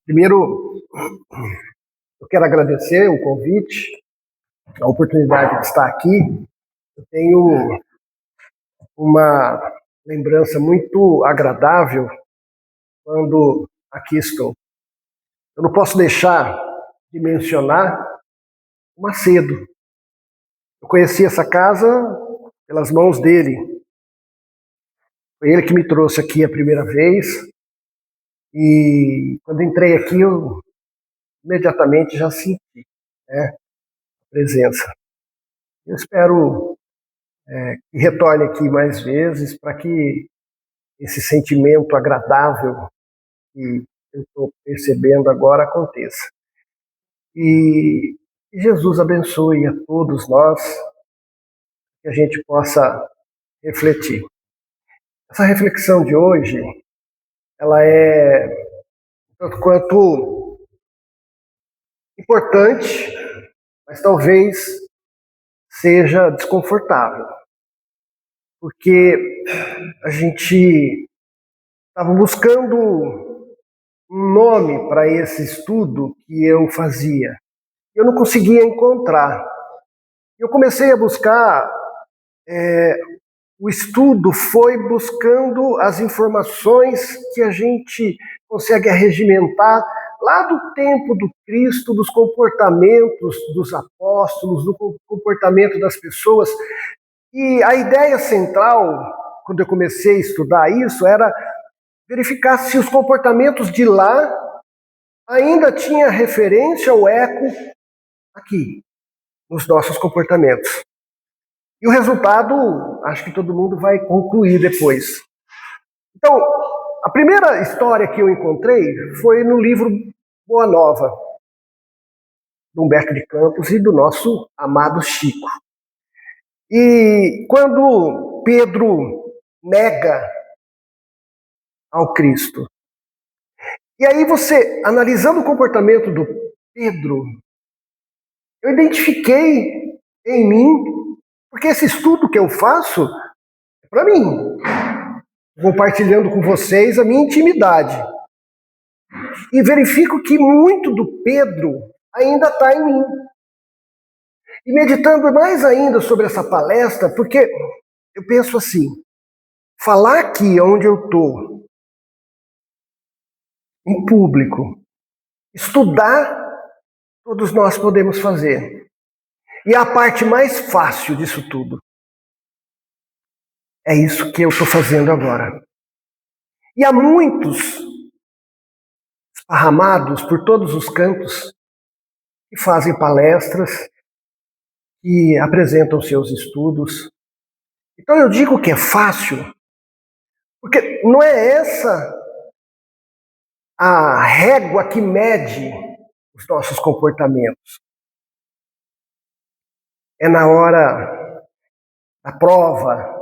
Primeiro, eu quero agradecer o convite, a oportunidade de estar aqui. Eu tenho uma lembrança muito agradável quando aqui estou. Eu não posso deixar de mencionar o Macedo. Eu conheci essa casa pelas mãos dele. Foi ele que me trouxe aqui a primeira vez. E quando entrei aqui, eu imediatamente já senti, né, a presença. Eu espero que retorne aqui mais vezes para que esse sentimento agradável que eu estou percebendo agora aconteça. E que Jesus abençoe a todos nós, que a gente possa refletir. Essa reflexão de hoje, ela é tanto quanto importante, mas talvez seja desconfortável, porque a gente estava buscando um nome para esse estudo que eu fazia. Eu não conseguia encontrar. Eu comecei a buscar, o estudo foi buscando as informações que a gente consegue arregimentar lá do tempo do Cristo, dos comportamentos dos apóstolos, do comportamento das pessoas. E a ideia central, quando eu comecei a estudar isso, era verificar se os comportamentos de lá ainda tinha referência ou eco aqui, nos nossos comportamentos. E o resultado, acho que todo mundo vai concluir depois. Então, a primeira história que eu encontrei foi no livro Boa Nova, do Humberto de Campos e do nosso amado Chico. E quando Pedro nega ao Cristo, e aí você, analisando o comportamento do Pedro, eu identifiquei em mim, porque esse estudo que eu faço é para mim, compartilhando com vocês a minha intimidade. E verifico que muito do Pedro ainda está em mim. E meditando mais ainda sobre essa palestra, porque eu penso assim, falar aqui onde eu estou, em público, estudar, todos nós podemos fazer. E a parte mais fácil disso tudo é isso que eu estou fazendo agora. E há muitos esparramados por todos os cantos que fazem palestras, que apresentam seus estudos. Então eu digo que é fácil, porque não é essa a régua que mede os nossos comportamentos. É na hora da prova,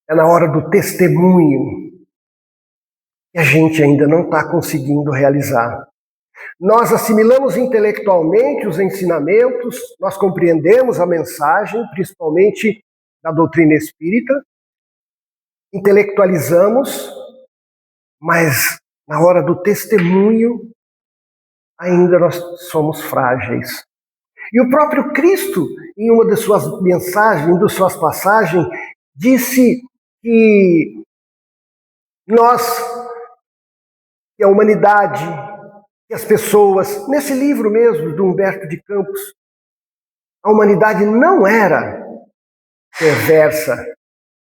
é na hora do testemunho que a gente ainda não está conseguindo realizar. Nós assimilamos intelectualmente os ensinamentos, nós compreendemos a mensagem, principalmente da doutrina espírita, intelectualizamos, mas na hora do testemunho ainda nós somos frágeis. E o próprio Cristo, em uma das suas mensagens, em uma das suas passagens, disse que nós, que a humanidade, que as pessoas, nesse livro mesmo do Humberto de Campos, a humanidade não era perversa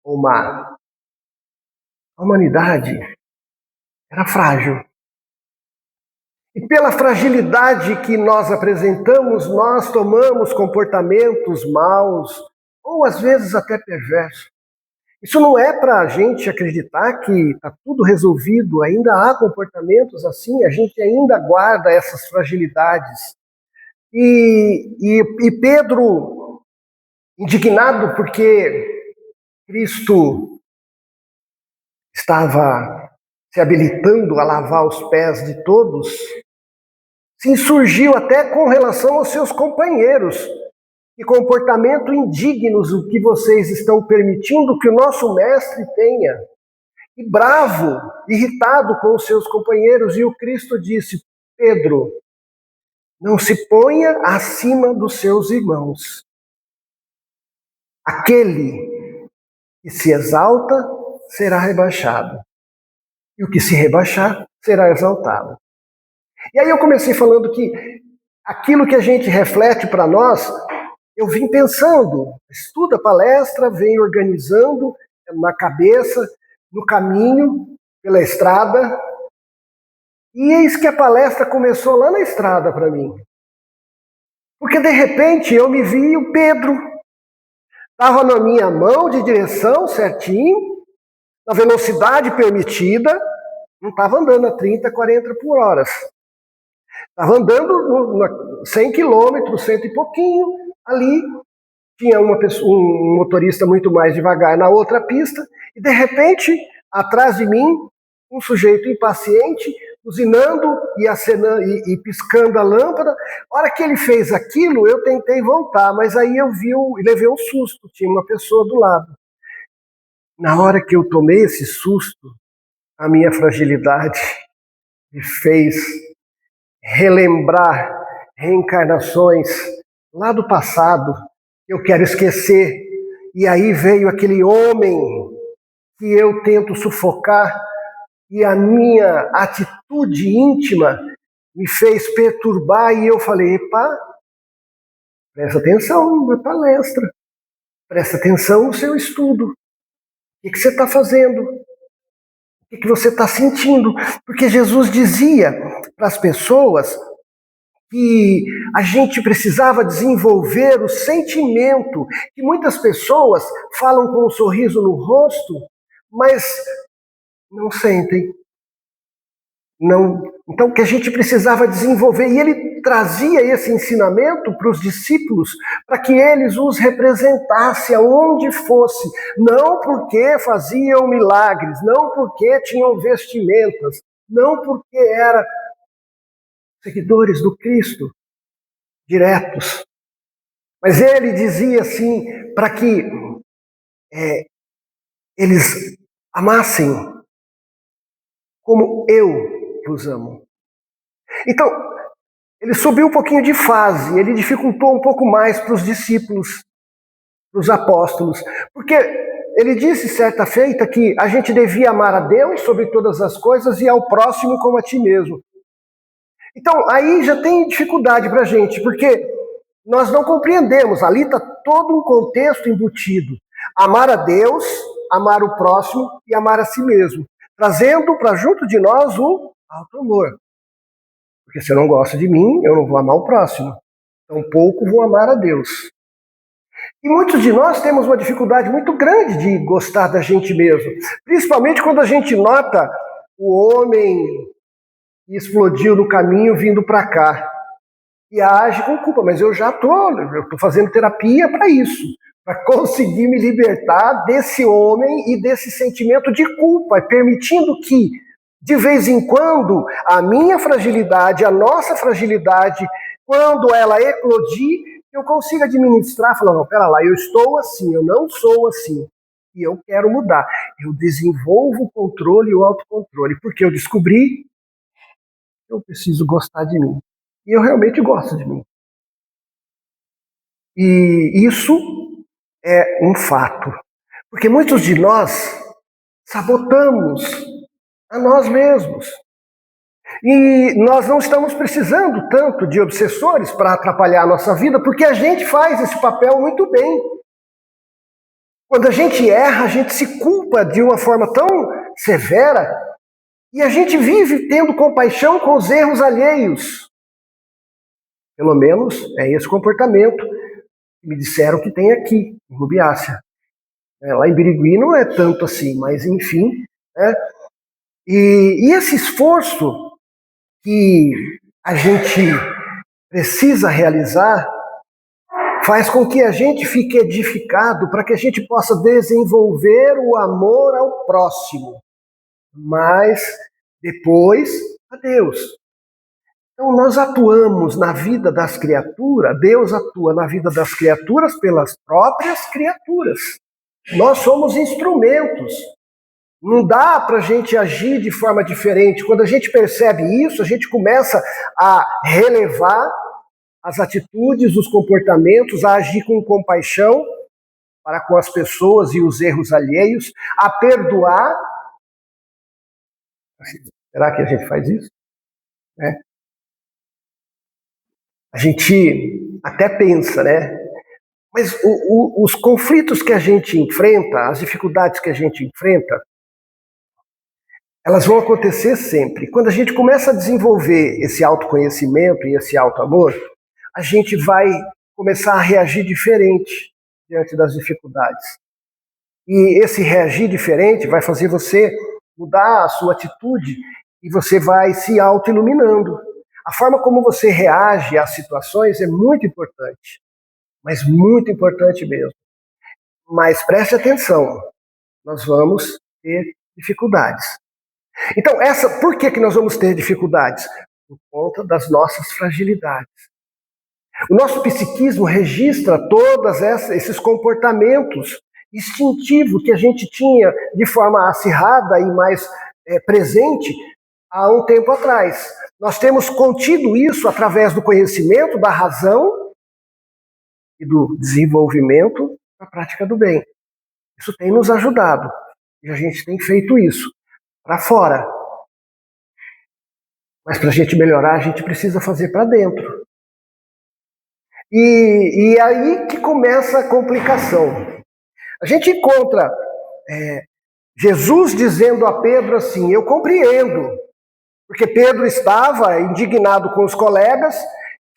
ou má. A humanidade era frágil. E pela fragilidade que nós apresentamos, nós tomamos comportamentos maus, ou às vezes até perversos. Isso não é para a gente acreditar que está tudo resolvido, ainda há comportamentos assim, a gente ainda guarda essas fragilidades. E Pedro, indignado porque Cristo estava se habilitando a lavar os pés de todos, se insurgiu até com relação aos seus companheiros. Que comportamento indignos o que vocês estão permitindo que o nosso mestre tenha. e bravo, irritado com os seus companheiros. E o Cristo disse: Pedro, não se ponha acima dos seus irmãos. Aquele que se exalta será rebaixado, e o que se rebaixar será exaltado. E aí eu comecei falando que aquilo que a gente reflete para nós, eu vim pensando, estuda a palestra, vem organizando na cabeça, no caminho, pela estrada, e eis que a palestra começou lá na estrada para mim. Porque de repente eu me vi o Pedro, estava na minha mão de direção certinho, na velocidade permitida, não estava andando a 30, 40 por hora. Estava andando 100 quilômetros, cento e pouquinho, ali tinha um motorista muito mais devagar na outra pista, e de repente, atrás de mim, um sujeito impaciente, buzinando e acenando e piscando a lâmpada. A hora que ele fez aquilo, eu tentei voltar, mas aí eu levei um susto, tinha uma pessoa do lado. Na hora que eu tomei esse susto, a minha fragilidade me fez relembrar reencarnações lá do passado, eu quero esquecer. E aí veio aquele homem que eu tento sufocar, e a minha atitude íntima me fez perturbar, e eu falei: epa, presta atenção na palestra, presta atenção no seu estudo, o que você está fazendo, o que você está sentindo, porque Jesus dizia para as pessoas que a gente precisava desenvolver o sentimento, que muitas pessoas falam com um sorriso no rosto, mas não sentem. Não. Então, que a gente precisava desenvolver, e ele trazia esse ensinamento para os discípulos, para que eles os representassem aonde fosse, não porque faziam milagres, não porque tinham vestimentas, não porque eram seguidores do Cristo diretos. Mas ele dizia assim, para que eles amassem como eu os amo. Então, ele subiu um pouquinho de fase, ele dificultou um pouco mais para os discípulos, para os apóstolos, porque ele disse certa feita que a gente devia amar a Deus sobre todas as coisas e ao próximo como a ti mesmo. Então, aí já tem dificuldade para a gente, porque nós não compreendemos, ali está todo um contexto embutido. Amar a Deus, amar o próximo e amar a si mesmo, trazendo para junto de nós o auto-amor. Porque se eu não gosto de mim, eu não vou amar o próximo. Tampouco vou amar a Deus. E muitos de nós temos uma dificuldade muito grande de gostar da gente mesmo. Principalmente quando a gente nota o homem que explodiu no caminho vindo para cá. E age com culpa, mas eu estou fazendo terapia para isso. Para conseguir me libertar desse homem e desse sentimento de culpa, permitindo que, de vez em quando, a minha fragilidade, a nossa fragilidade, quando ela eclodir, eu consiga administrar, falar: não, pera lá, eu estou assim, eu não sou assim, e eu quero mudar. Eu desenvolvo o controle e o autocontrole, porque eu descobri que eu preciso gostar de mim. E eu realmente gosto de mim. E isso é um fato. Porque muitos de nós sabotamos a nós mesmos. E nós não estamos precisando tanto de obsessores para atrapalhar a nossa vida, porque a gente faz esse papel muito bem. Quando a gente erra, a gente se culpa de uma forma tão severa, e a gente vive tendo compaixão com os erros alheios. Pelo menos é esse comportamento que me disseram que tem aqui, em Rubiácea. Lá em Birigui não é tanto assim, mas enfim. Né? E esse esforço que a gente precisa realizar faz com que a gente fique edificado para que a gente possa desenvolver o amor ao próximo, mas depois a Deus. Então nós atuamos na vida das criaturas, Deus atua na vida das criaturas pelas próprias criaturas. Nós somos instrumentos. Não dá para a gente agir de forma diferente. Quando a gente percebe isso, a gente começa a relevar as atitudes, os comportamentos, a agir com compaixão para com as pessoas e os erros alheios, a perdoar. Será que a gente faz isso? A gente até pensa, né? Mas os conflitos que a gente enfrenta, as dificuldades que a gente enfrenta, elas vão acontecer sempre. Quando a gente começa a desenvolver esse autoconhecimento e esse autoamor, a gente vai começar a reagir diferente diante das dificuldades. E esse reagir diferente vai fazer você mudar a sua atitude e você vai se auto-iluminando. A forma como você reage às situações é muito importante, mas muito importante mesmo. Mas preste atenção, nós vamos ter dificuldades. Então, por que nós vamos ter dificuldades? Por conta das nossas fragilidades. O nosso psiquismo registra todos esses comportamentos instintivos que a gente tinha de forma acirrada e mais presente há um tempo atrás. Nós temos contido isso através do conhecimento, da razão e do desenvolvimento da prática do bem. Isso tem nos ajudado e a gente tem feito isso para fora. Mas para a gente melhorar, a gente precisa fazer para dentro. E aí que começa a complicação. A gente encontra Jesus dizendo a Pedro assim: eu compreendo, porque Pedro estava indignado com os colegas,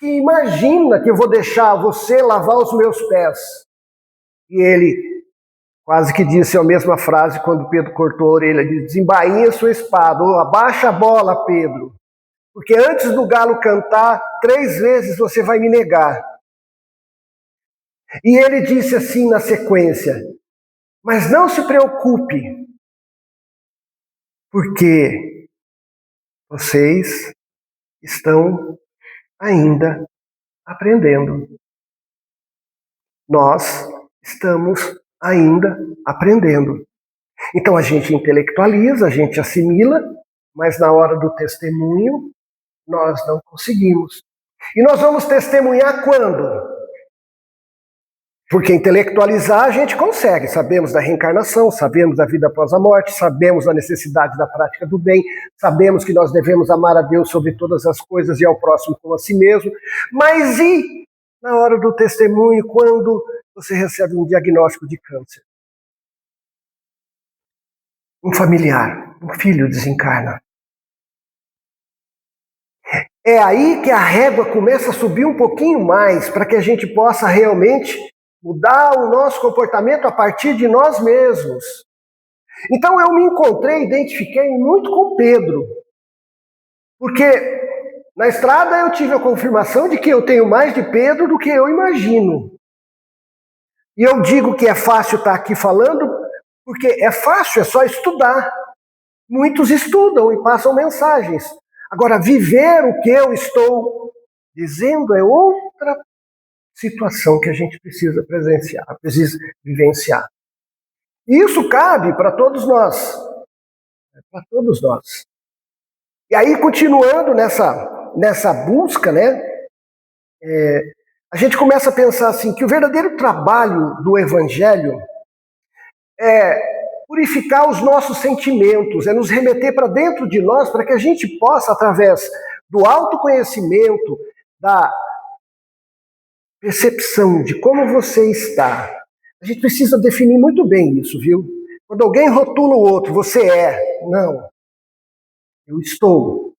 que imagina que eu vou deixar você lavar os meus pés. E ele quase que disse a mesma frase quando Pedro cortou a orelha, diz: desembainha sua espada, ou abaixa a bola, Pedro, porque antes do galo cantar, 3 vezes você vai me negar. E ele disse assim na sequência: mas não se preocupe, porque vocês estão ainda aprendendo. Nós estamos ainda aprendendo. Então a gente intelectualiza, a gente assimila, mas na hora do testemunho nós não conseguimos. E nós vamos testemunhar quando? Porque intelectualizar a gente consegue, sabemos da reencarnação, sabemos da vida após a morte, sabemos da necessidade da prática do bem, sabemos que nós devemos amar a Deus sobre todas as coisas e ao próximo como a si mesmo. Mas e na hora do testemunho, quando você recebe um diagnóstico de câncer? Um familiar, um filho desencarna. É aí que a régua começa a subir um pouquinho mais, para que a gente possa realmente mudar o nosso comportamento a partir de nós mesmos. Então eu me identifiquei muito com Pedro, porque na estrada eu tive a confirmação de que eu tenho mais de Pedro do que eu imagino. E eu digo que é fácil estar aqui falando, porque é fácil, é só estudar. Muitos estudam e passam mensagens. Agora, viver o que eu estou dizendo é outra situação que a gente precisa vivenciar. E isso cabe para todos nós. Para todos nós. E aí, continuando nessa busca, né? A gente começa a pensar assim, que o verdadeiro trabalho do Evangelho é purificar os nossos sentimentos, é nos remeter para dentro de nós, para que a gente possa, através do autoconhecimento, da percepção de como você está. A gente precisa definir muito bem isso, viu? Quando alguém rotula o outro, você é. Não. Eu estou.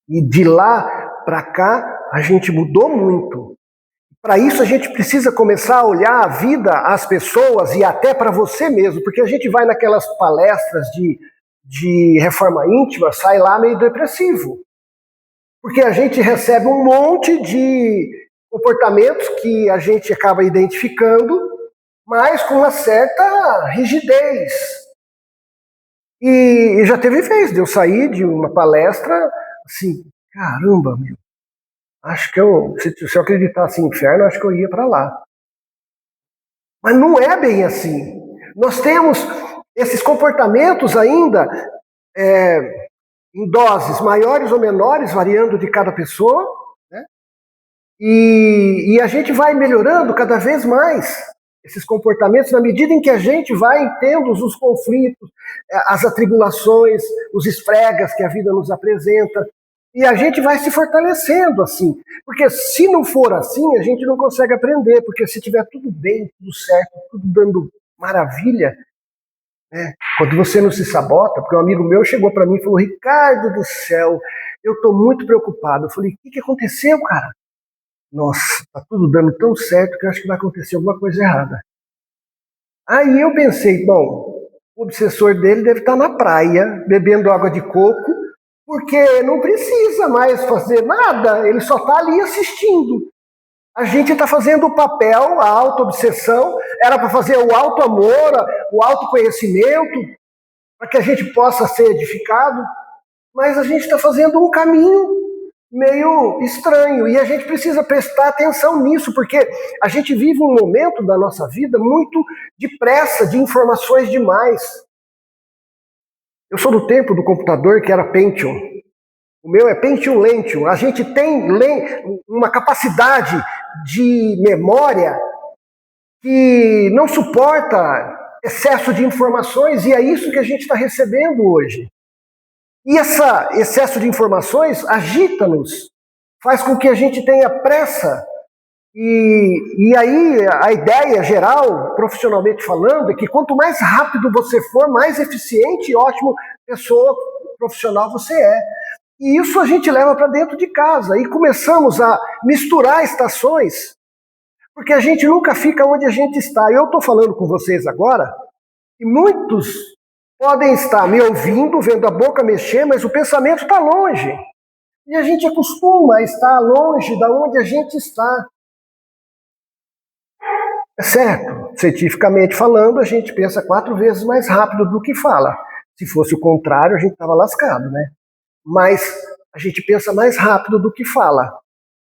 E de lá para cá, a gente mudou muito. Para isso, a gente precisa começar a olhar a vida, as pessoas e até para você mesmo, porque a gente vai naquelas palestras de reforma íntima, sai lá meio depressivo. Porque a gente recebe um monte de comportamentos que a gente acaba identificando, mas com uma certa rigidez. E já teve vez de eu sair de uma palestra assim, caramba, meu, acho que se eu acreditasse em inferno, acho que eu ia para lá. Mas não é bem assim. Nós temos Esses comportamentos ainda, em doses maiores ou menores, variando de cada pessoa, né? E a gente vai melhorando cada vez mais esses comportamentos na medida em que a gente vai tendo os conflitos, as atribulações, os esfregas que a vida nos apresenta, e a gente vai se fortalecendo assim. Porque se não for assim, a gente não consegue aprender, porque se tiver tudo bem, tudo certo, tudo dando maravilha, quando você não se sabota, porque um amigo meu chegou para mim e falou: Ricardo do céu, eu estou muito preocupado. Eu falei: o que aconteceu, cara? Nossa, tá tudo dando tão certo que eu acho que vai acontecer alguma coisa errada. Aí eu pensei: bom, o obsessor dele deve estar na praia, bebendo água de coco, porque não precisa mais fazer nada, ele só está ali assistindo. A gente está fazendo o papel, a auto-obsessão, era para fazer o auto-amor, o autoconhecimento, para que a gente possa ser edificado, mas a gente está fazendo um caminho meio estranho e a gente precisa prestar atenção nisso, porque a gente vive um momento da nossa vida muito depressa, de informações demais. Eu sou do tempo do computador que era Pentium. O meu é Pentium Lentium. A gente tem uma capacidade de memória que não suporta excesso de informações, e é isso que a gente está recebendo hoje. E esse excesso de informações agita-nos, faz com que a gente tenha pressa. E aí a ideia geral, profissionalmente falando, é que quanto mais rápido você for, mais eficiente e ótimo pessoa profissional você é. E isso a gente leva para dentro de casa e começamos a misturar estações, porque a gente nunca fica onde a gente está. Eu estou falando com vocês agora e muitos podem estar me ouvindo, vendo a boca mexer, mas o pensamento está longe. E a gente acostuma a estar longe da onde a gente está. É certo, cientificamente falando, a gente pensa 4 vezes mais rápido do que fala. Se fosse o contrário, a gente estava lascado, né? Mas a gente pensa mais rápido do que fala.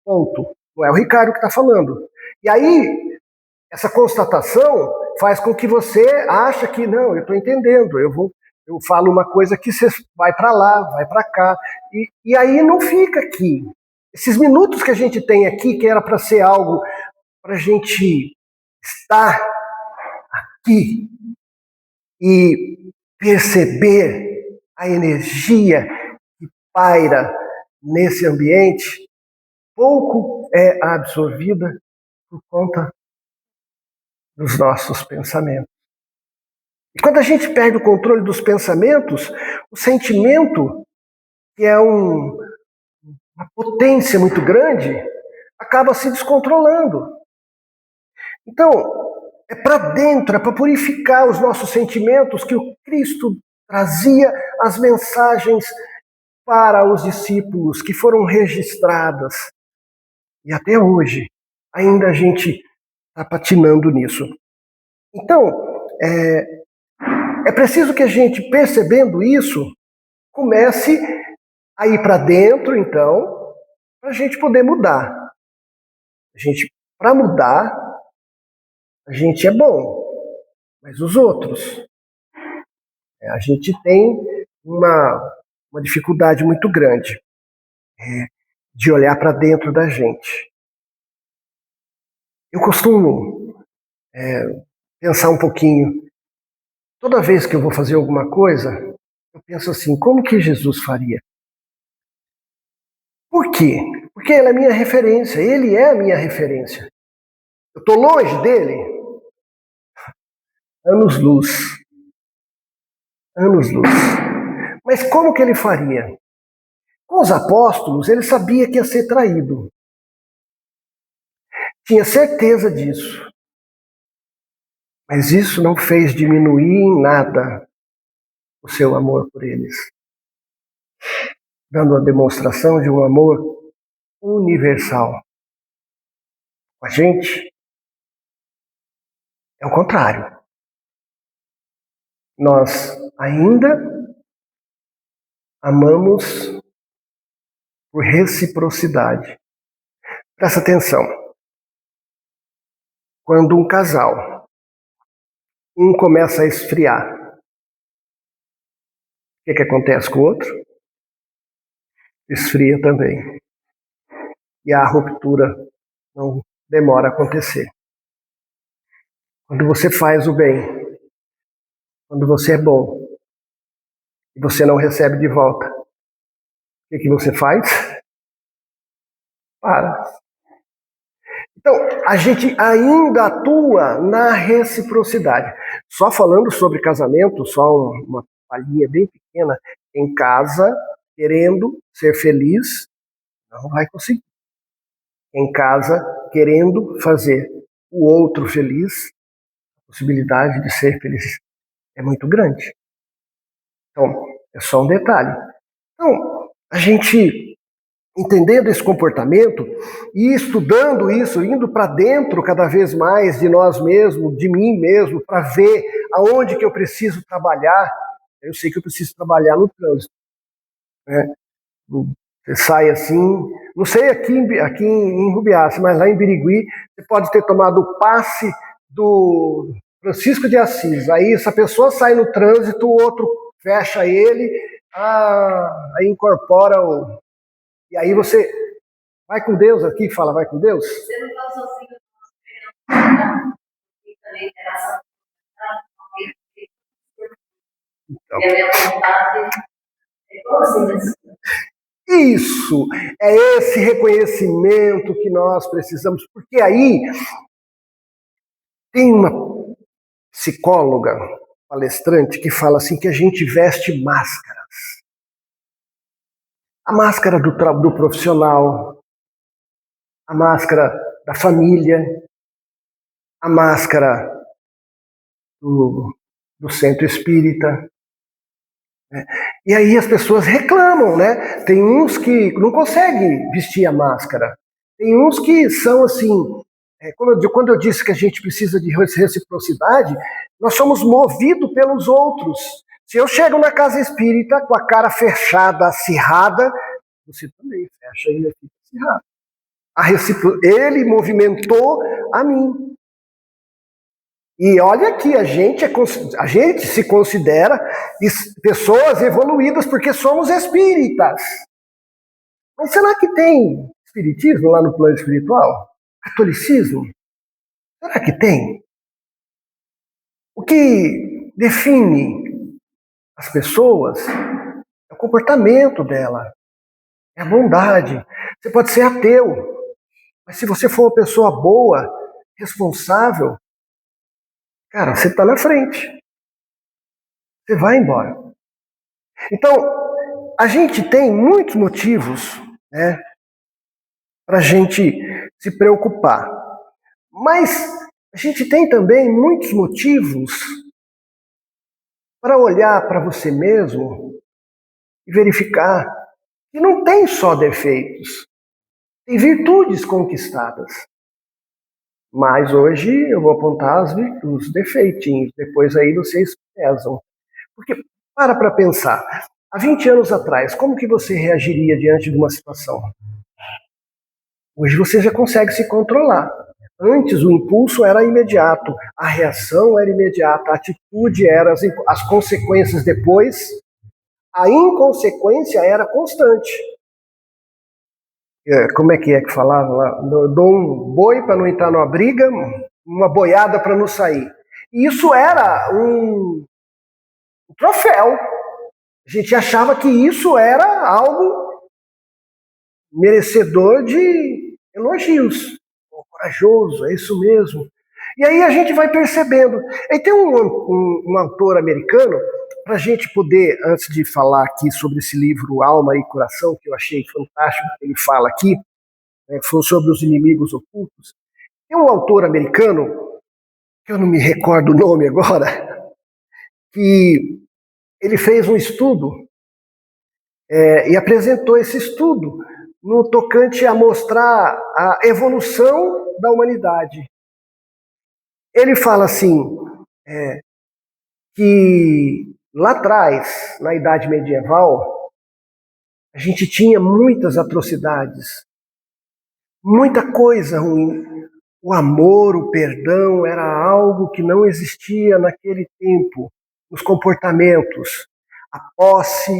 Ponto. Não é o Ricardo que está falando. E aí, essa constatação faz com que você ache que, não, eu estou entendendo, eu falo uma coisa que você vai para lá, vai para cá, e aí não fica aqui. Esses minutos que a gente tem aqui, que era para ser algo para a gente estar aqui e perceber a energia que paira nesse ambiente, pouco é absorvida por conta dos nossos pensamentos. E quando a gente perde o controle dos pensamentos, o sentimento, que é uma potência muito grande, acaba se descontrolando. Então, é para dentro, é para purificar os nossos sentimentos que o Cristo trazia as mensagens para os discípulos que foram registradas. E até hoje, ainda a gente está patinando nisso. Então, é preciso que a gente, percebendo isso, comece a ir para dentro, então, para a gente poder mudar. Para mudar, a gente é bom, mas os outros, a gente tem uma dificuldade muito grande de olhar para dentro da gente. Eu costumo pensar um pouquinho. Toda vez que eu vou fazer alguma coisa, eu penso assim: como que Jesus faria? Por quê? Porque ele é a minha referência, ele é a minha referência. Eu estou longe dele? Anos-luz. Anos-luz. Mas como que ele faria? Com os apóstolos, ele sabia que ia ser traído. Tinha certeza disso. Mas isso não fez diminuir em nada o seu amor por eles. Dando uma demonstração de um amor universal. Com a gente, é o contrário. Nós ainda amamos por reciprocidade. Presta atenção. Quando um casal, um começa a esfriar, que acontece com o outro? Esfria também. E a ruptura não demora a acontecer. Quando você faz o bem, quando você é bom, e você não recebe de volta, o que você faz? Para. Então, a gente ainda atua na reciprocidade. Só falando sobre casamento, só uma palhinha bem pequena, em casa, querendo ser feliz, não vai conseguir. Em casa, querendo fazer o outro feliz, a possibilidade de ser feliz é muito grande. Então, é só um detalhe. Então, a gente entendendo esse comportamento e estudando isso, indo para dentro cada vez mais de nós mesmos, de mim mesmo, para ver aonde que eu preciso trabalhar. Eu sei que eu preciso trabalhar no trânsito, né? Você sai assim, não sei aqui em Rubiaça, mas lá em Birigui, você pode ter tomado o passe do Francisco de Assis. Aí essa pessoa sai no trânsito, o outro fecha ele, aí incorpora o... E aí você vai com Deus aqui, fala vai com Deus. Você não está sozinho, também interação. Então, e a minha vontade é igualzinha. Isso, é esse reconhecimento que nós precisamos, porque aí tem uma psicóloga, palestrante, que fala assim que a gente veste máscaras. A máscara do profissional, a máscara da família, a máscara do centro espírita. Né? E aí as pessoas reclamam, né? Tem uns que não conseguem vestir a máscara. Tem uns que são assim... Quando eu disse que a gente precisa de reciprocidade, nós somos movidos pelos outros. Se eu chego na casa espírita com a cara fechada, acirrada, você também fecha e fica acirrado. Ele movimentou a mim. E olha que a gente se considera pessoas evoluídas porque somos espíritas. Mas será que tem espiritismo lá no plano espiritual? Catolicismo? Será que tem? O que define as pessoas é o comportamento dela, é a bondade. Você pode ser ateu, mas se você for uma pessoa boa, responsável, cara, você está na frente. Você vai embora. Então, a gente tem muitos motivos, né, para a gente se preocupar. Mas a gente tem também muitos motivos para olhar para você mesmo e verificar que não tem só defeitos, tem virtudes conquistadas. Mas hoje eu vou apontar os defeitinhos, depois aí vocês pesam. Porque para pensar, há 20 anos atrás, como que você reagiria diante de uma situação? Hoje você já consegue se controlar. Antes o impulso era imediato, a reação era imediata, a atitude era as consequências depois, a inconsequência era constante. Como é que falava lá? Dou um boi para não entrar numa briga, uma boiada para não sair. E isso era um troféu. A gente achava que isso era algo merecedor de elogios. Corajoso, é isso mesmo. E aí a gente vai percebendo. E tem um autor americano, para a gente poder, antes de falar aqui sobre esse livro Alma e Coração, que eu achei fantástico, que ele fala aqui, foi sobre os inimigos ocultos. Tem um autor americano, que eu não me recordo o nome agora, que ele fez um estudo e apresentou esse estudo no tocante a mostrar a evolução da humanidade. Ele fala assim, que lá atrás, na Idade Medieval, a gente tinha muitas atrocidades, muita coisa ruim. O amor, o perdão era algo que não existia naquele tempo, nos comportamentos. A posse,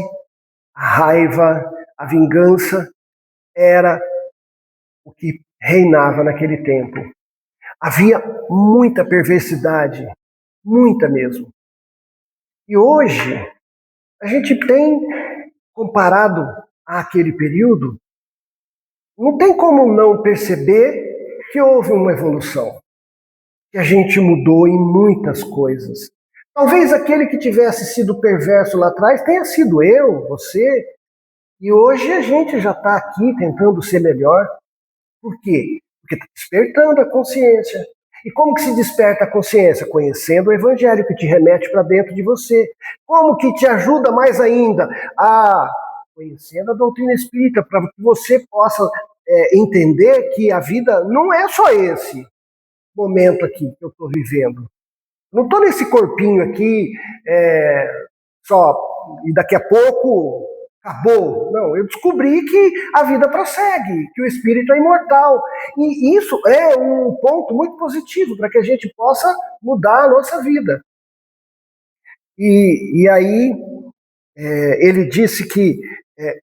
a raiva, a vingança era o que reinava naquele tempo. Havia muita perversidade, muita mesmo. E hoje, a gente tem, comparado àquele período, não tem como não perceber que houve uma evolução, que a gente mudou em muitas coisas. Talvez aquele que tivesse sido perverso lá atrás tenha sido eu, você, e hoje a gente já está aqui tentando ser melhor. Por quê? Porque está despertando a consciência. E como que se desperta a consciência? Conhecendo o Evangelho, que te remete para dentro de você. Como que te ajuda mais ainda? Conhecendo a doutrina espírita, para que você possa entender que a vida não é só esse momento aqui que eu estou vivendo. Não estou nesse corpinho aqui só, e daqui a pouco acabou. Não, eu descobri que a vida prossegue, que o espírito é imortal. E isso é um ponto muito positivo para que a gente possa mudar a nossa vida. E aí ele disse que,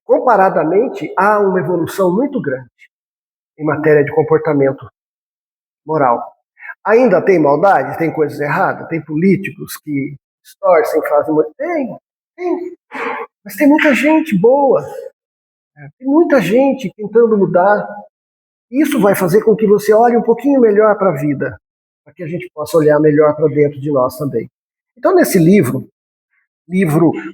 comparadamente, há uma evolução muito grande em matéria de comportamento moral. Ainda tem maldade? Tem coisas erradas? Tem políticos que distorcem, fazem... Tem. Mas tem muita gente boa. Tem muita gente tentando mudar. Isso vai fazer com que você olhe um pouquinho melhor para a vida, para que a gente possa olhar melhor para dentro de nós também. Então, nesse livro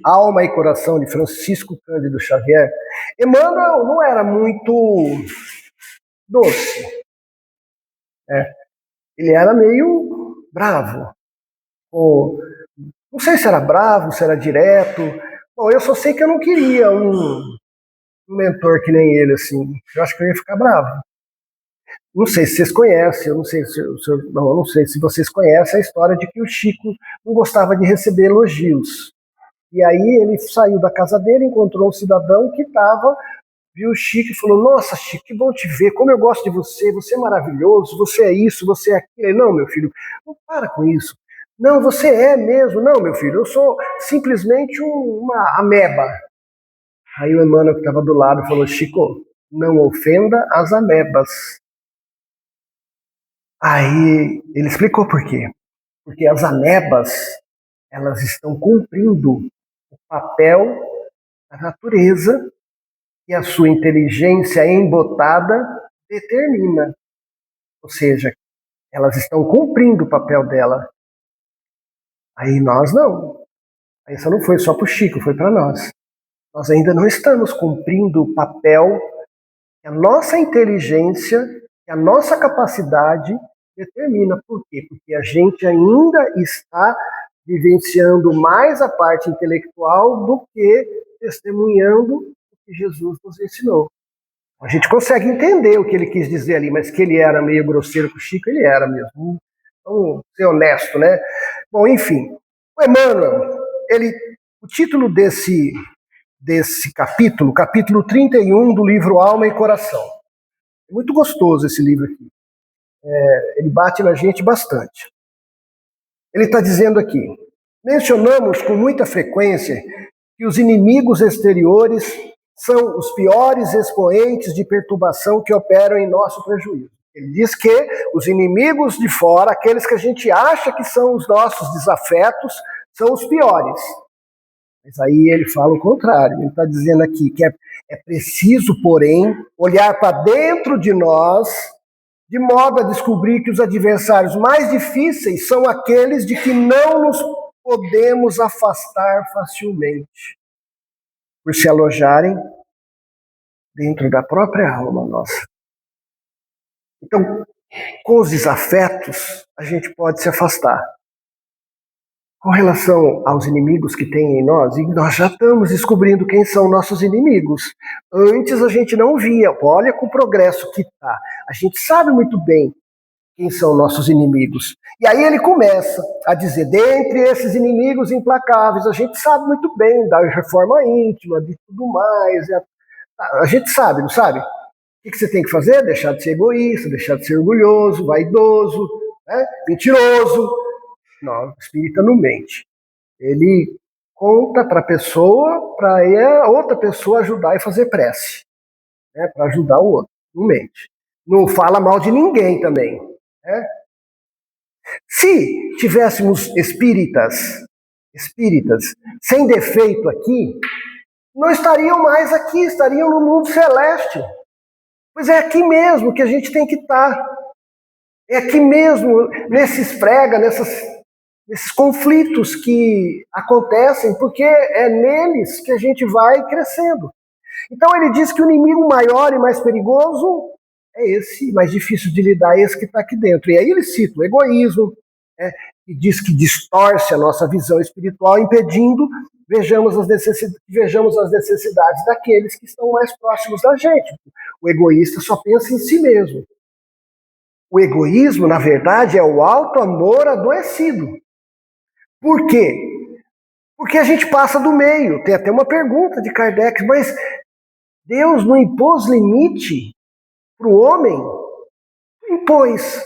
Alma e Coração, de Francisco Cândido Xavier, Emmanuel não era muito doce. Ele era meio bravo. Não sei se era bravo, se era direto. Bom, eu só sei que eu não queria um mentor que nem ele, assim. Eu acho que eu ia ficar bravo. Não sei se vocês conhecem, eu não sei se vocês conhecem a história de que o Chico não gostava de receber elogios. E aí ele saiu da casa dele, encontrou um cidadão que viu o Chico e falou: nossa, Chico, que bom te ver, como eu gosto de você é maravilhoso, você é isso, você é aquilo. Ele: não, meu filho, não para com isso. Não, você é mesmo. Não, meu filho, eu sou simplesmente uma ameba. Aí o Emmanuel, que estava do lado, falou: Chico, não ofenda as amebas. Aí ele explicou por quê. Porque as amebas, elas estão cumprindo o papel da natureza que a sua inteligência embotada determina. Ou seja, elas estão cumprindo o papel dela. Aí nós não. Isso não foi só para o Chico, foi para nós. Nós ainda não estamos cumprindo o papel que a nossa inteligência, que a nossa capacidade determina. Por quê? Porque a gente ainda está vivenciando mais a parte intelectual do que testemunhando o que Jesus nos ensinou. A gente consegue entender o que ele quis dizer ali, mas que ele era meio grosseiro com o Chico, ele era mesmo. Vamos ser honesto, né? Bom, enfim. O Emmanuel, o título desse capítulo 31 do livro Alma e Coração. É muito gostoso esse livro aqui. Ele bate na gente bastante. Ele está dizendo aqui: mencionamos com muita frequência que os inimigos exteriores são os piores expoentes de perturbação que operam em nosso prejuízo. Ele diz que os inimigos de fora, aqueles que a gente acha que são os nossos desafetos, são os piores. Mas aí ele fala o contrário. Ele está dizendo aqui que é preciso, porém, olhar para dentro de nós, de modo a descobrir que os adversários mais difíceis são aqueles de que não nos podemos afastar facilmente, por se alojarem dentro da própria alma nossa. Então, com os desafetos, a gente pode se afastar. Com relação aos inimigos que tem em nós, e nós já estamos descobrindo quem são nossos inimigos. Antes a gente não via, olha com o progresso que está. A gente sabe muito bem quem são nossos inimigos. E aí ele começa a dizer, dentre esses inimigos implacáveis, a gente sabe muito bem da reforma íntima, de tudo mais. A gente sabe, não sabe? O que você tem que fazer? Deixar de ser egoísta, deixar de ser orgulhoso, vaidoso, né? Mentiroso. Não, o espírita não mente. Ele conta para a pessoa, para a outra pessoa ajudar e fazer prece, né, para ajudar o outro. Não mente. Não fala mal de ninguém também. Né? Se tivéssemos espíritas sem defeito aqui, não estariam mais aqui, estariam no mundo celeste. Pois é aqui mesmo que a gente tem que estar. É aqui mesmo, nesses nesses conflitos que acontecem, porque é neles que a gente vai crescendo. Então ele diz que o inimigo maior e mais perigoso é esse, mais difícil de lidar, é esse que está aqui dentro. E aí ele cita o egoísmo, né, e diz que distorce a nossa visão espiritual, impedindo vejamos as necessidades daqueles que estão mais próximos da gente. O egoísta só pensa em si mesmo. O egoísmo, na verdade, é o alto amor adoecido. Por quê? Porque a gente passa do meio. Tem até uma pergunta de Kardec, mas Deus não impôs limite para o homem? Impôs.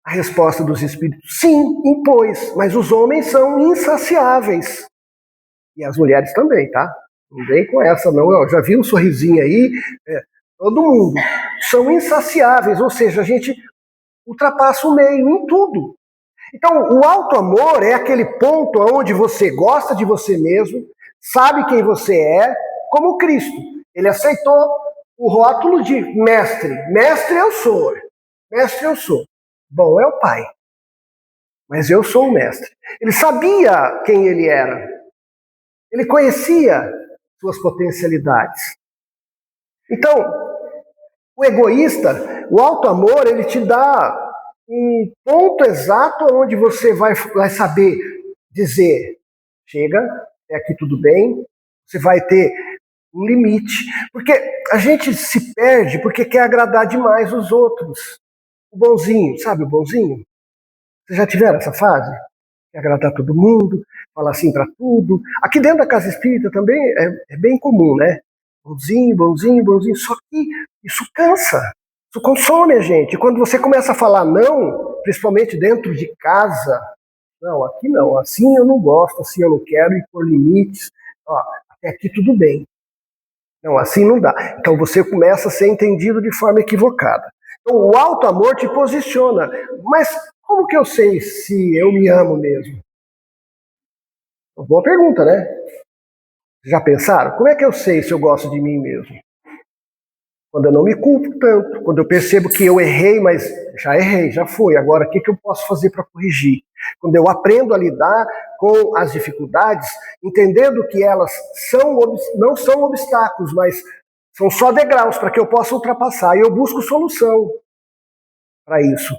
A resposta dos espíritos, sim, impôs, mas os homens são insaciáveis. E as mulheres também, tá? Não vem com essa, não. Eu já vi um sorrisinho aí, todo mundo. São insaciáveis, ou seja, a gente ultrapassa o meio em tudo. Então, o alto amor é aquele ponto onde você gosta de você mesmo, sabe quem você é, como Cristo. Ele aceitou o rótulo de mestre. Mestre eu sou. Mestre eu sou. Bom, é o Pai. Mas eu sou o mestre. Ele sabia quem ele era. Ele conhecia suas potencialidades. Então, o egoísta, o alto amor, ele te dá um ponto exato onde você vai saber dizer, chega, é aqui tudo bem, você vai ter um limite. Porque a gente se perde porque quer agradar demais os outros. O bonzinho, sabe o bonzinho? Vocês já tiveram essa fase? Quer agradar todo mundo, falar assim para tudo. Aqui dentro da casa espírita também é bem comum, né? Bonzinho, bonzinho, bonzinho. Só que isso cansa, isso consome a gente. E quando você começa a falar não, principalmente dentro de casa, não, aqui não, assim eu não gosto, assim eu não quero, e por limites, ó, até aqui tudo bem. Não, assim não dá. Então você começa a ser entendido de forma equivocada. Então o alto amor te posiciona. Mas como que eu sei se eu me amo mesmo? Uma boa pergunta, né? Já pensaram? Como é que eu sei se eu gosto de mim mesmo? Quando eu não me culpo tanto, quando eu percebo que eu errei, mas já errei, já foi. Agora, o que eu posso fazer para corrigir? Quando eu aprendo a lidar com as dificuldades, entendendo que elas não são obstáculos, mas são só degraus para que eu possa ultrapassar. E eu busco solução para isso.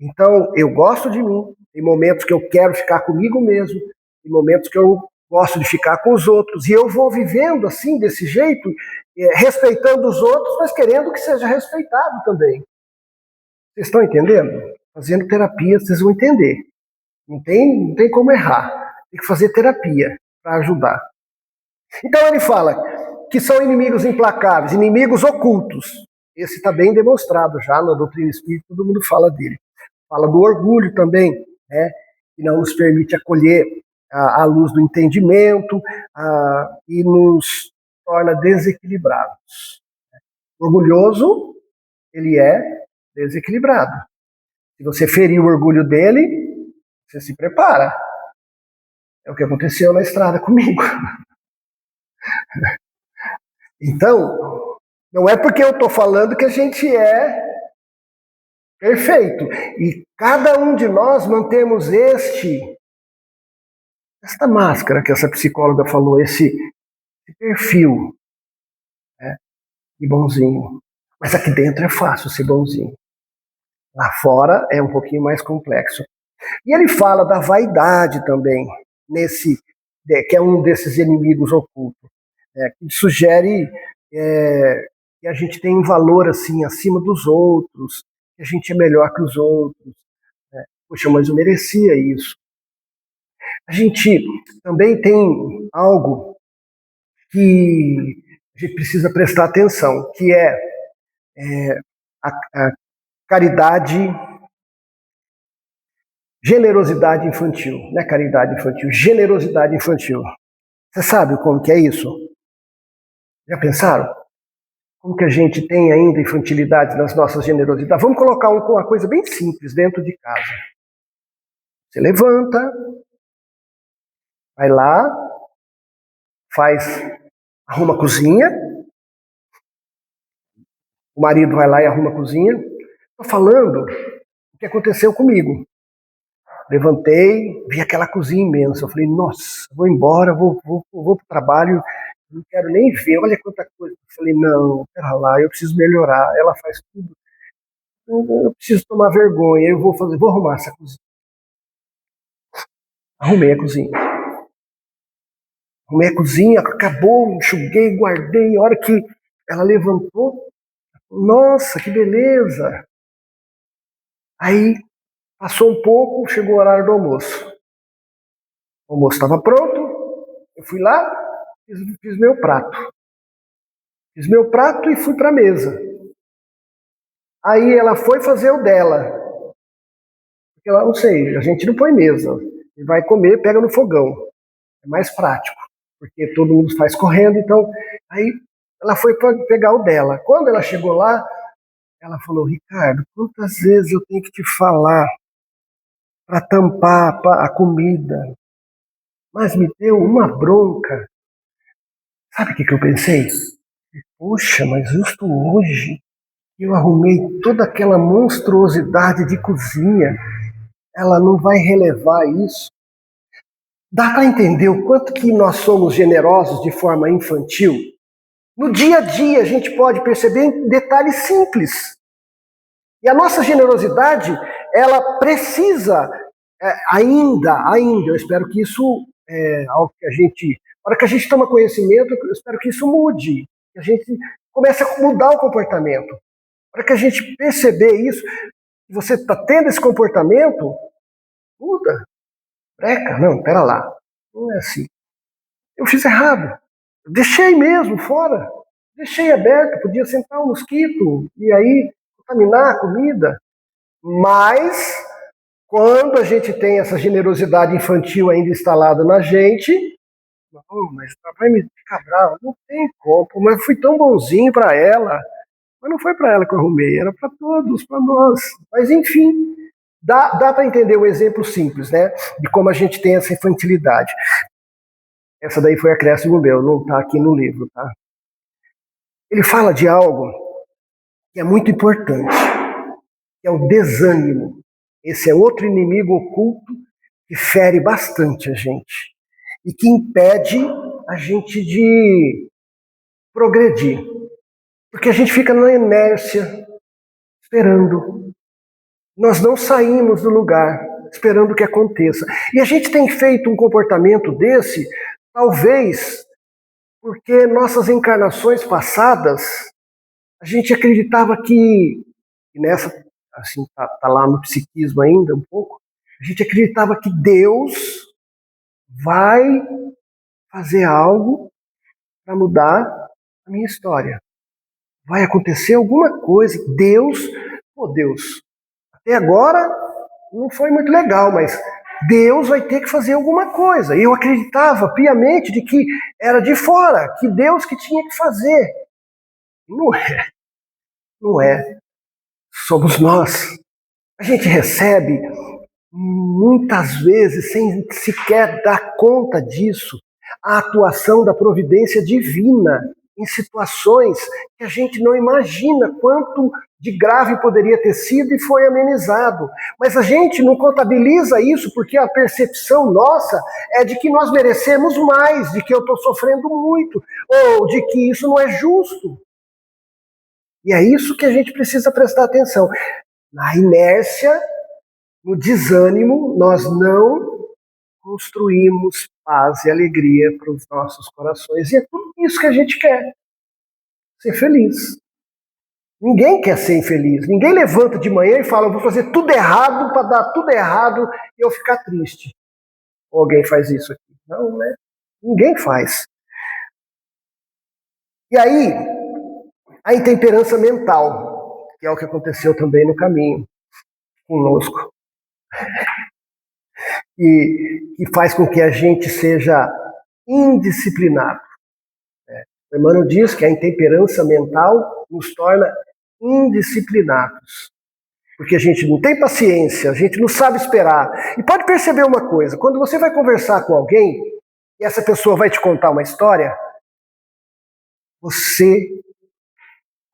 Então, eu gosto de mim. Tem momentos que eu quero ficar comigo mesmo. Tem momentos que eu gosto de ficar com os outros. E eu vou vivendo assim, desse jeito, respeitando os outros, mas querendo que seja respeitado também. Vocês estão entendendo? Fazendo terapia, vocês vão entender. Não tem como errar. Tem que fazer terapia para ajudar. Então ele fala que são inimigos implacáveis, inimigos ocultos. Esse está bem demonstrado já na doutrina espírita, todo mundo fala dele. Fala do orgulho também, né, que não nos permite acolher a luz do entendimento e nos torna desequilibrados. Orgulhoso, ele é desequilibrado. Se você ferir o orgulho dele, você se prepara. É o que aconteceu na estrada comigo. Então, não é porque eu estou falando que a gente é perfeito. E cada um de nós mantemos esta máscara que essa psicóloga falou, esse perfil, né, de bonzinho. Mas aqui dentro é fácil ser bonzinho. Lá fora é um pouquinho mais complexo. E ele fala da vaidade também, que é um desses inimigos ocultos, que sugere que a gente tem um valor assim acima dos outros, que a gente é melhor que os outros. Né? Poxa, mas eu merecia isso. A gente também tem algo que a gente precisa prestar atenção, que é a caridade, generosidade infantil, não é caridade infantil, generosidade infantil. Você sabe como que é isso? Já pensaram? Como que a gente tem ainda infantilidade nas nossas generosidades? Vamos colocar uma coisa bem simples dentro de casa. Você levanta, vai lá, arruma a cozinha, o marido vai lá e arruma a cozinha. Estou falando o que aconteceu comigo. Levantei, vi aquela cozinha imensa. Eu falei, nossa, vou embora, vou para o trabalho, não quero nem ver, olha quanta coisa. Eu falei, não, pera lá, eu preciso melhorar. Ela faz tudo. Eu preciso tomar vergonha, vou arrumar essa cozinha. Arrumei a cozinha. Arrumei a cozinha, acabou, enxuguei, guardei. A hora que ela levantou, nossa, que beleza! Aí passou um pouco, chegou o horário do almoço. O almoço estava pronto, eu fui lá, fiz meu prato. Fiz meu prato e fui para a mesa. Aí ela foi fazer o dela. Porque ela, não sei, a gente não põe mesa. E vai comer, pega no fogão. É mais prático, porque todo mundo faz correndo, então. Aí ela foi pegar o dela. Quando ela chegou lá, ela falou, Ricardo, quantas vezes eu tenho que te falar para tampar a comida? Mas me deu uma bronca. Sabe o que eu pensei? Poxa, mas justo hoje eu arrumei toda aquela monstruosidade de cozinha. Ela não vai relevar isso. Dá para entender o quanto que nós somos generosos de forma infantil? No dia a dia a gente pode perceber em detalhes simples. E a nossa generosidade, ela precisa ainda, eu espero que isso algo que a gente, na hora que a gente toma conhecimento, eu espero que isso mude, que a gente comece a mudar o comportamento. Na hora que a gente perceber isso, que você está tendo esse comportamento, muda. Breca, não, pera lá. Não é assim. Eu fiz errado. Eu deixei mesmo fora. Deixei aberto, podia sentar um mosquito e aí contaminar a comida. Mas, quando a gente tem essa generosidade infantil ainda instalada na gente, oh, mas vai me ficar bravo. Não tem como, mas fui tão bonzinho para ela. Mas não foi para ela que eu arrumei, era para todos, para nós. Mas, enfim, dá para entender um exemplo simples, né? De como a gente tem essa infantilidade. Essa daí foi acréscimo meu, não está aqui no livro, tá? Ele fala de algo que é muito importante, que é o desânimo. Esse é outro inimigo oculto que fere bastante a gente e que impede a gente de progredir. Porque a gente fica na inércia, esperando. Nós não saímos do lugar, esperando que aconteça. E a gente tem feito um comportamento desse, talvez porque nossas encarnações passadas, a gente acreditava que, e nessa, assim, tá lá no psiquismo ainda um pouco, a gente acreditava que Deus vai fazer algo para mudar a minha história. Vai acontecer alguma coisa. Deus, até agora não foi muito legal, mas Deus vai ter que fazer alguma coisa. E eu acreditava piamente de que era de fora, que Deus que tinha que fazer. Não é, não é. Somos nós. A gente recebe muitas vezes, sem sequer dar conta disso, a atuação da providência divina em situações que a gente não imagina quanto de grave poderia ter sido e foi amenizado. Mas a gente não contabiliza isso porque a percepção nossa é de que nós merecemos mais, de que eu estou sofrendo muito, ou de que isso não é justo. E é isso que a gente precisa prestar atenção. Na inércia, no desânimo, nós não construímos paz e alegria para os nossos corações. E é tudo isso que a gente quer. Ser feliz. Ninguém quer ser infeliz. Ninguém levanta de manhã e fala, eu vou fazer tudo errado para dar tudo errado e eu ficar triste. Ou alguém faz isso aqui? Não, né? Ninguém faz. E aí, a intemperança mental, que é o que aconteceu também no caminho conosco. E que faz com que a gente seja indisciplinado. O Emmanuel diz que a intemperança mental nos torna indisciplinados. Porque a gente não tem paciência, a gente não sabe esperar. E pode perceber uma coisa, quando você vai conversar com alguém e essa pessoa vai te contar uma história, você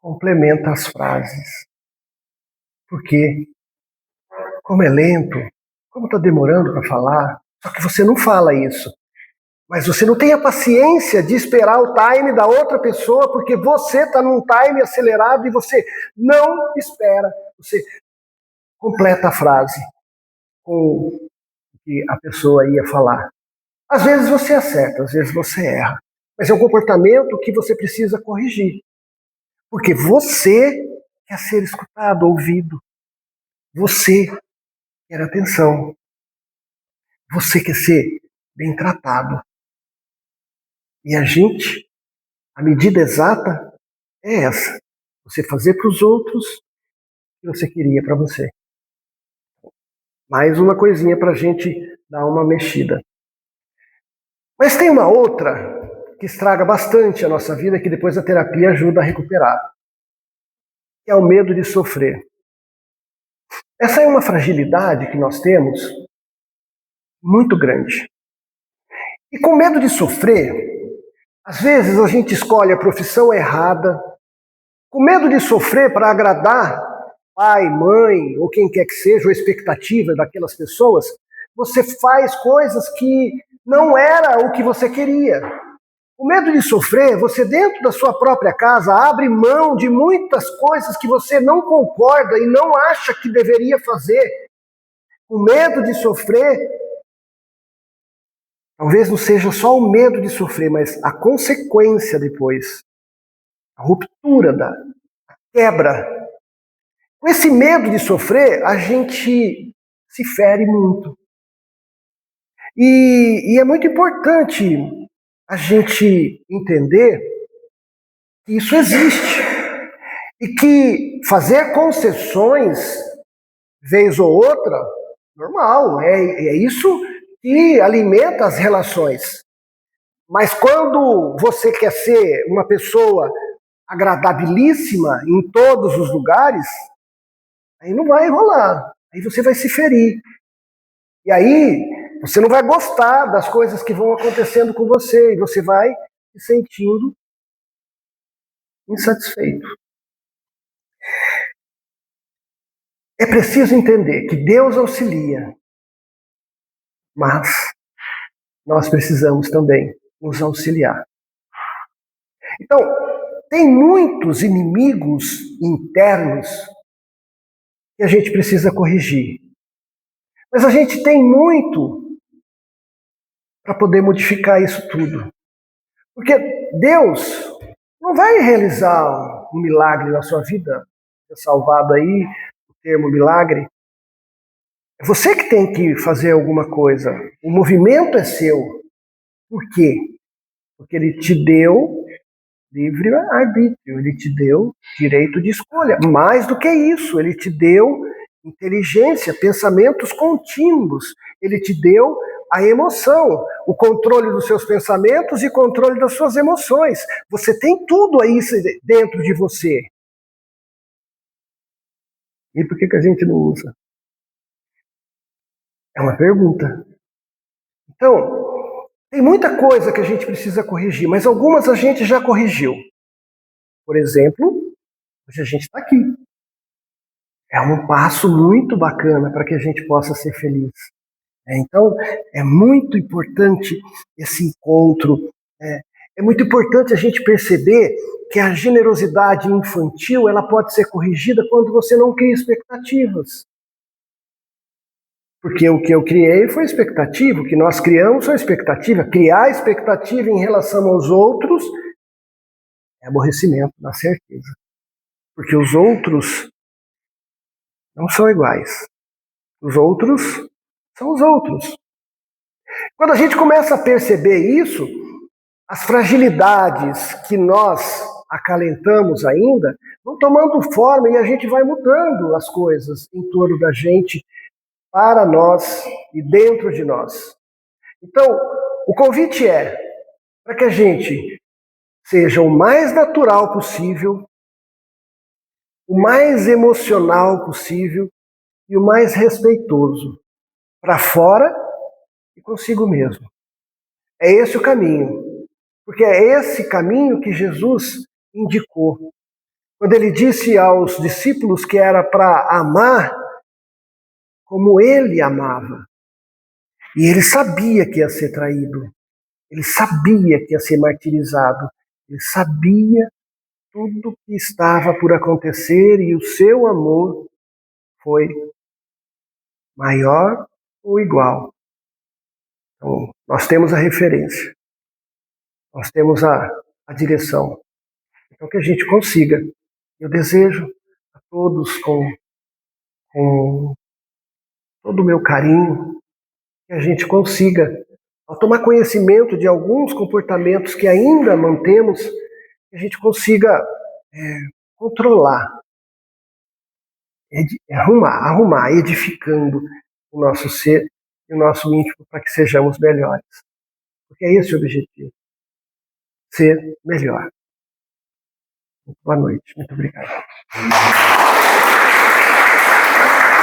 complementa as frases. Porque, como é lento, como está demorando para falar, só que você não fala isso. Mas você não tem a paciência de esperar o time da outra pessoa, porque você está num time acelerado e você não espera. Você completa a frase com o que a pessoa ia falar. Às vezes você acerta, às vezes você erra. Mas é um comportamento que você precisa corrigir. Porque você quer ser escutado, ouvido. Você quer atenção. Você quer ser bem tratado. E a medida exata é essa. Você fazer para os outros o que você queria para você. Mais uma coisinha para a gente dar uma mexida. Mas tem uma outra que estraga bastante a nossa vida, que depois a terapia ajuda a recuperar, que é o medo de sofrer. Essa é uma fragilidade que nós temos muito grande. E com medo de sofrer, às vezes a gente escolhe a profissão errada, com medo de sofrer para agradar pai, mãe, ou quem quer que seja, ou expectativa daquelas pessoas, você faz coisas que não era o que você queria. O medo de sofrer, você dentro da sua própria casa abre mão de muitas coisas que você não concorda e não acha que deveria fazer. O medo de sofrer, talvez não seja só o medo de sofrer, mas a consequência depois, a ruptura, da quebra. Com esse medo de sofrer, a gente se fere muito. E é muito importante a gente entender que isso existe. E que fazer concessões, vez ou outra, normal, é isso que alimenta as relações. Mas quando você quer ser uma pessoa agradabilíssima em todos os lugares, aí não vai rolar. Aí você vai se ferir. E aí você não vai gostar das coisas que vão acontecendo com você. E você vai se sentindo insatisfeito. É preciso entender que Deus auxilia, mas nós precisamos também nos auxiliar. Então, tem muitos inimigos internos que a gente precisa corrigir. Mas a gente tem muito para poder modificar isso tudo. Porque Deus não vai realizar um milagre na sua vida, salvado aí o termo milagre. É você que tem que fazer alguma coisa. O movimento é seu. Por quê? Porque ele te deu livre-arbítrio, ele te deu direito de escolha. Mais do que isso, ele te deu inteligência, pensamentos contínuos. Ele te deu a emoção, o controle dos seus pensamentos e controle das suas emoções. Você tem tudo aí dentro de você. E por que a gente não usa? É uma pergunta. Então, tem muita coisa que a gente precisa corrigir, mas algumas a gente já corrigiu. Por exemplo, hoje a gente está aqui. É um passo muito bacana para que a gente possa ser feliz. Então, é muito importante esse encontro. É muito importante a gente perceber que a generosidade infantil ela pode ser corrigida quando você não cria expectativas. Porque o que eu criei foi expectativa, o que nós criamos foi expectativa. Criar expectativa em relação aos outros é aborrecimento, na certeza. Porque os outros não são iguais. Os outros são os outros. Quando a gente começa a perceber isso, as fragilidades que nós acalentamos ainda vão tomando forma e a gente vai mudando as coisas em torno da gente, para nós e dentro de nós. Então, o convite é: para que a gente seja o mais natural possível, o mais emocional possível e o mais respeitoso para fora e consigo mesmo. É esse o caminho, porque é esse caminho que Jesus indicou. Quando ele disse aos discípulos que era para amar como ele amava. E ele sabia que ia ser traído, ele sabia que ia ser martirizado, ele sabia tudo que estava por acontecer e o seu amor foi maior ou igual. Então, nós temos a referência, nós temos a direção. Então, que a gente consiga. Eu desejo a todos com todo o meu carinho que a gente consiga, ao tomar conhecimento de alguns comportamentos que ainda mantemos, que a gente consiga controlar, arrumar, edificando o nosso ser e o nosso íntimo para que sejamos melhores. Porque é esse o objetivo, ser melhor. Boa noite, muito obrigado.